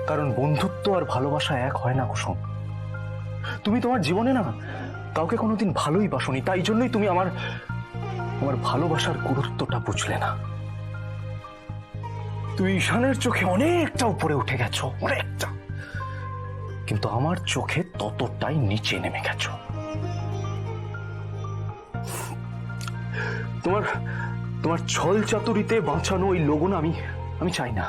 কারণ বন্ধুত্ব আর ভালোবাসা এক হয় না কুসুম। তুমি তোমার জীবনে না কাউকে কোনোদিন ভালোই বাসনি, তাই জন্যই তুমি আমার আমার ভালোবাসার গুরুত্বটা বুঝলে না। তুমি ঈশানের চোখে অনেকটা উপরে উঠে গেছো, অনেকটা, কিন্তু আমার চোখে ততটাই নিচে নেমে গেছো। তোমার তোমার ছল চাতুরিতে বাঁচানো ওই লোগো না আমি চাই না।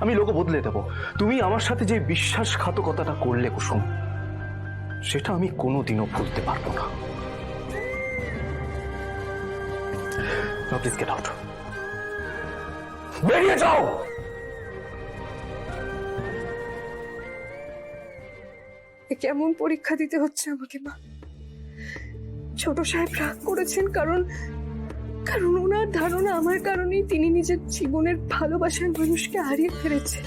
আমি লোগো বদলে দেব। তুমি আমার সাথে যে বিশ্বাসঘাতকতাটা করলে কুসুম, সেটা আমি কোনোদিনও ভুলতে পারবো না। প্লিজ গেট আউট, বেরিয়ে যাও। কেমন পরীক্ষা দিতে হচ্ছে আমাকে মা? ছোট সাহেব রাগ করেছেন কারণ কারণ ওনার ধারণা আমার কারণেই তিনি নিজের জীবনের ভালোবাসার মানুষকে হারিয়ে ফেলেছে।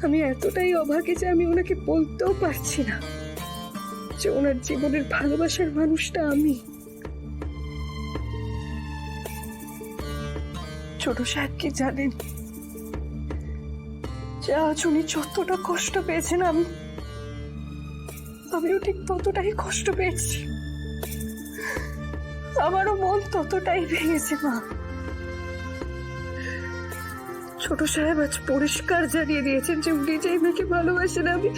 আমি এতটাই অভাগী যে আমি ওনাকে বলতেও পারছি না যে ওনার জীবনের ভালোবাসার মানুষটা আমি। ছোট সাহেব কি জানেন যে আজ উনি যতটা কষ্ট পেয়েছেন আমিও ঠিক ততটাই কষ্ট পেয়েছি। আমারও মন ততটাই ভেঙেছে মা। ছোট সাহেব আজ পরিষ্কার জানিয়ে দিয়েছেন যে উনি যে মেয়েকে ভালোবাসেন আমি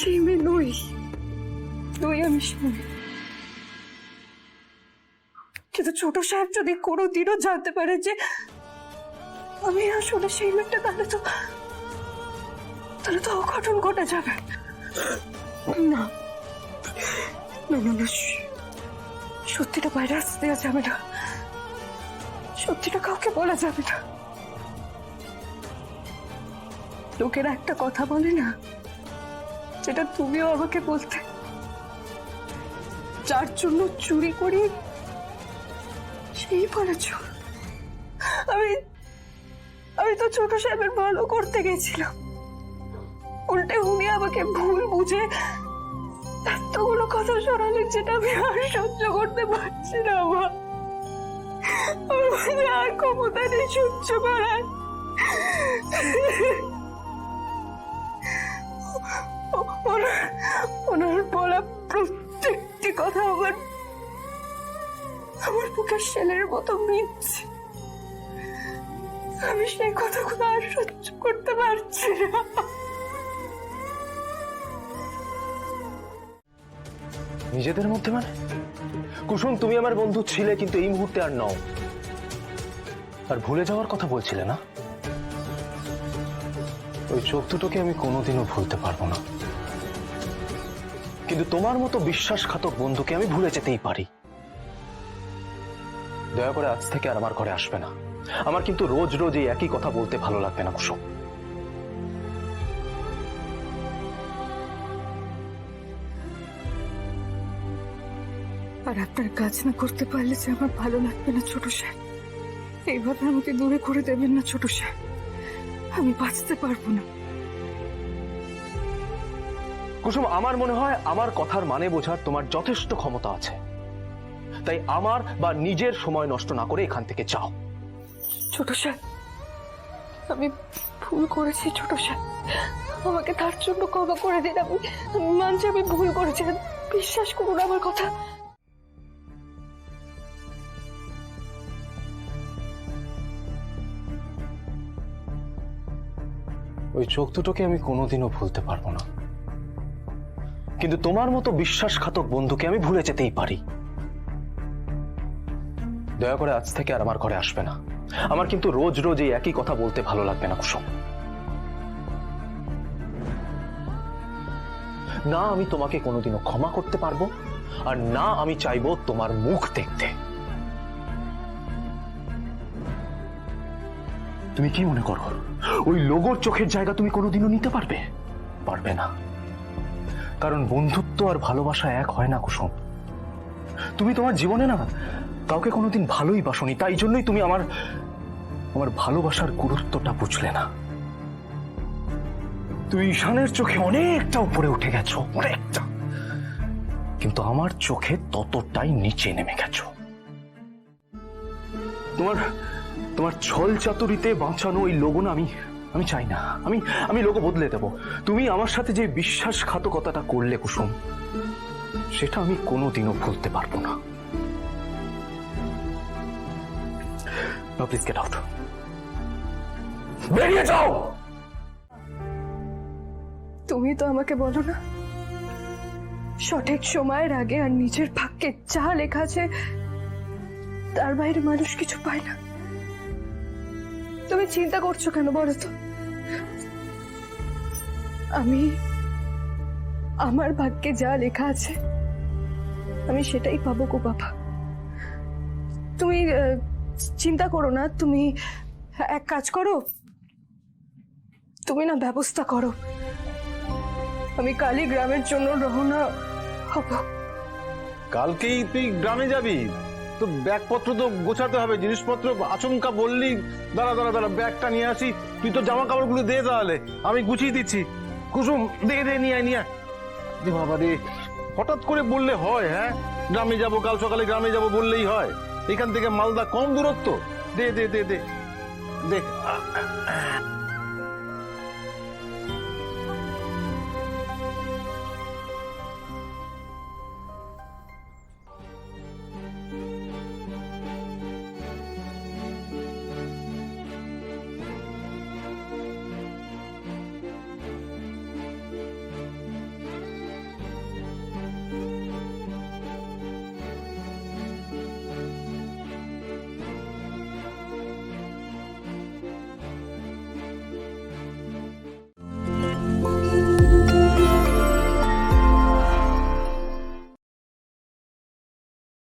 সেই মেয়ে নই। আমি সেই মেয়ে। কিন্তু ছোট সাহেব যদি কোনোদিনও জানতে পারে যে আমি আসলে সেই মেয়েটা, তাহলে তো অঘটন ঘটে যাবে। না না না না, সত্যিটা বাইরে আসতে দেওয়া যাবে না। সত্যিটা কাউকে বলা যাবে না। লোকেরা একটা কথা বলে না, যেটা তুমিও আমাকে বলতে, যার জন্য চুরি করি সেই বলেছ। আমি তো ছোট সাহেবের ভালো করতে গেছিলাম, উল্টে উনি আমাকে ভুল বুঝে এতগুলো কথা শোনালেন যেটা আমি আর সহ্য করতে পারছি না। আমার আর ক্ষমতা নেই সহ্য করার। ওনার বলা প্রত্যেকটি কথা আমার বুকের শেলের মতো মিটছে। আমি সেই কথাগুলো আর সহ্য করতে পারছি না। নিজেদের মধ্যে মানে? কুসুম, তুমি আমার বন্ধু ছিলে, কিন্তু এই মুহূর্তে আর নও। আর ভুলে যাওয়ার কথা বলছিলে না? ওই চোখ দুটোকে আমি কোনোদিনও ভুলতে পারবো না, কিন্তু তোমার মতো বিশ্বাসঘাতক বন্ধুকে আমি ভুলে যেতেই পারি। দয়া করে আজ থেকে আর আমার ঘরে আসবে না। আমার কিন্তু রোজ রোজ এই একই কথা বলতে ভালো লাগবে না কুসুম। আর আপনার কাজ না করতে পারলে যে আমার ভালো লাগবে না ছোট সাহেব। এইভাবে আমাকে দূরে করে দেবেন না ছোট সাহেব, আমি বাঁচতে পারবো না। কুসুম, আমার মনে হয় আমার কথার মানে বোঝার তোমার যথেষ্ট ক্ষমতা আছে, তাই আমার বা নিজের সময় নষ্ট না করে এখান থেকে যাও। ছোট সাহেব, আমি ভুল করেছি ছোট সাহেব, আমাকে তার জন্য ক্ষমা করে দিন। আমি মানছি আমি ভুল করেছি, বিশ্বাস করুন আমার কথা। ওই চোখ দুটোকে আমি কোনোদিনও ভুলতে পারবো না, কিন্তু তোমার মতো বিশ্বাসঘাতক বন্ধুকে আমি ভুলে যেতেই পারি। দয়া করে আজ থেকে আর আমার ঘরে আসবে না। আমার কিন্তু রোজ রোজ এই একই কথা বলতে ভালো লাগবে না কুসুম। না আমি তোমাকে কোনোদিনও ক্ষমা করতে পারবো, আর না আমি চাইবো তোমার মুখ দেখতে। তুমি কি মনে করো ওই লোগোর চোখের জায়গা তুমি কোনোদিনও নিতে পারবে? পারবে না, কারণ বন্ধুত্ব আর ভালোবাসা এক হয় না কুসুম। তুমি তোমার জীবনে না কাউকে কোনোদিন ভালোই বাসনি, তাই জন্যই তুমি আমার ভালোবাসার গুরুত্বটা বুঝলে না। তুমি ঈশানের চোখে অনেকটা উপরে উঠে গেছো, অনেকটা, কিন্তু আমার চোখে ততটাই নিচে নেমে গেছো। তোমার ছল চাতুরিতে বাঁচানো ওই লোগো না আমি চাই না, আমি আমি লোক বদলে দেব। তুমি আমার সাথে যে বিশ্বাসঘাতকতাটা করলে কুসুম, সেটা আমি কোনোদিনও ভুলতে পারবো না। নাও প্লিজ গেট আউট, বেরিয়ে যাও। তুমি তো আমাকে বলো না, সঠিক সময়ের আগে আর নিজের ভাগ্যে যা লেখা আছে তার বাইরে মানুষ কিছু পায় না। তুমি চিন্তা করছো কেন বলো তো? আমার ভাগ্যে যা লেখা আছে আমি সেটাই পাবো গো বাবা। তুমি চিন্তা করো না। তুমি এক কাজ করো, তুমি না ব্যবস্থা করো, আমি কালই গ্রামের জন্য রওনা হব। কালকেই তুই গ্রামে যাবি? তো ব্যাগপত্র তো গোছাতে হবে, জিনিসপত্র। আচমকা বললি দাঁড়া দাঁড়া দাঁড়া, ব্যাগটা নিয়ে আসি। তুই তো জামা কাপড়গুলো দে, তাহলে আমি গুছিয়ে দিচ্ছি। কুসুম দে দে, নিয়ে আয় নিয়ে আয়। দে বাবা রে, হঠাৎ করে বললে হয়? হ্যাঁ, গ্রামে যাব, কাল সকালে গ্রামে যাব বললেই হয়? এখান থেকে মালদা কম দূরত্ব? দে দে দে দে দে।